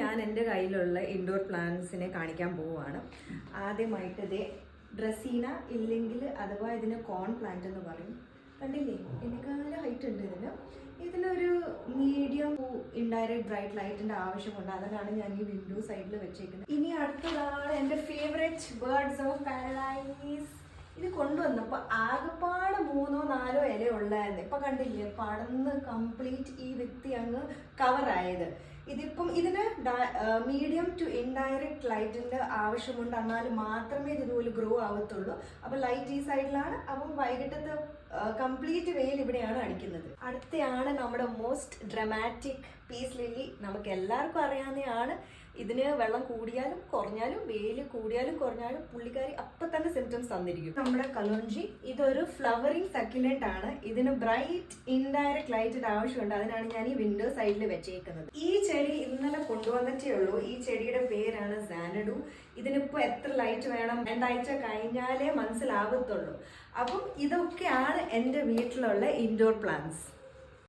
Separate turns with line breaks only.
ഞാൻ എൻ്റെ കയ്യിലുള്ള ഇൻഡോർ പ്ലാന്റ്സിനെ കാണിക്കാൻ പോവുകയാണ്. ആദ്യമായിട്ട് ഇതേ ഡ്രസീന, ഇല്ലെങ്കിൽ അഥവാ ഇതിന് കോൺ പ്ലാന്റ് എന്ന് പറയും. കണ്ടില്ലേ, എന്നെക്കാളും ഹൈറ്റ് ഉണ്ട് ഇതിനൊരു മീഡിയം ഇൻഡയറക്റ്റ് ബ്രൈറ്റ് ലൈറ്റിന്റെ ആവശ്യമുണ്ട്. അതിനാണ് ഞാൻ ഈ വിൻഡോ സൈഡിൽ വെച്ചേക്കുന്നത്. ഇനി അടുത്തതാണ് എൻ്റെ ഫേവറേറ്റ് ബേർഡ്സ് ഓഫ് പാരഡൈസ്. ഇത് കൊണ്ടുവന്നപ്പോൾ ആകെപ്പാട് 3-4 ഇല ഉള്ളായിരുന്നു. ഇപ്പൊ കണ്ടില്ലേ, പടന്ന് കംപ്ലീറ്റ് ഈ വ്യക്തി അങ്ങ് കവറായത്. ഇതിന് മീഡിയം ടു ഇൻഡയറക്റ്റ് ലൈറ്റിന്റെ ആവശ്യമുണ്ട്. എന്നാൽ മാത്രമേ ഇത് ഇതുപോലെ ഗ്രോ ആവത്തുള്ളൂ. അപ്പൊ ലൈറ്റ് ഈ സൈഡിലാണ്, അപ്പം വൈകിട്ടത്തെ കംപ്ലീറ്റ് വെയിൽ ഇവിടെയാണ് അടിക്കുന്നത്. അടുത്തയാണ് നമ്മുടെ മോസ്റ്റ് ഡ്രമാറ്റിക് പീസ് ലില്ലി. നമുക്ക് എല്ലാവർക്കും അറിയാവുന്നതാണ്. ഇതിന് വെള്ളം കൂടിയാലും കുറഞ്ഞാലും, വെയിൽ കൂടിയാലും കുറഞ്ഞാലും പുള്ളിക്കാരി അപ്പം തന്നെ സിംറ്റംസ് തന്നിരിക്കും. നമ്മുടെ കലോഞ്ചി ഇതൊരു ഫ്ലവറിങ് സക്യുലന്റ് ആണ്. ഇതിന് ബ്രൈറ്റ് ഇൻഡയറക്റ്റ് ലൈറ്റിന്റെ ആവശ്യമുണ്ട്. അതിനാണ് ഞാൻ ഈ വിൻഡോ സൈഡിൽ വെച്ചേക്കുന്നത്. ഈ ചെടി ഇന്നലെ കൊണ്ടുവന്നിട്ടേ ഉള്ളൂ. ഈ ചെടിയുടെ പേരാണ് സാനഡു. ഇതിനിപ്പോ എത്ര ലൈറ്റ് വേണം, 2 ആഴ്ച കഴിഞ്ഞാലേ മനസ്സിലാവത്തുള്ളൂ. അപ്പം ഇതൊക്കെയാണ് എൻ്റെ വീട്ടിലുള്ള ഇൻഡോർ പ്ലാന്റ്സ്.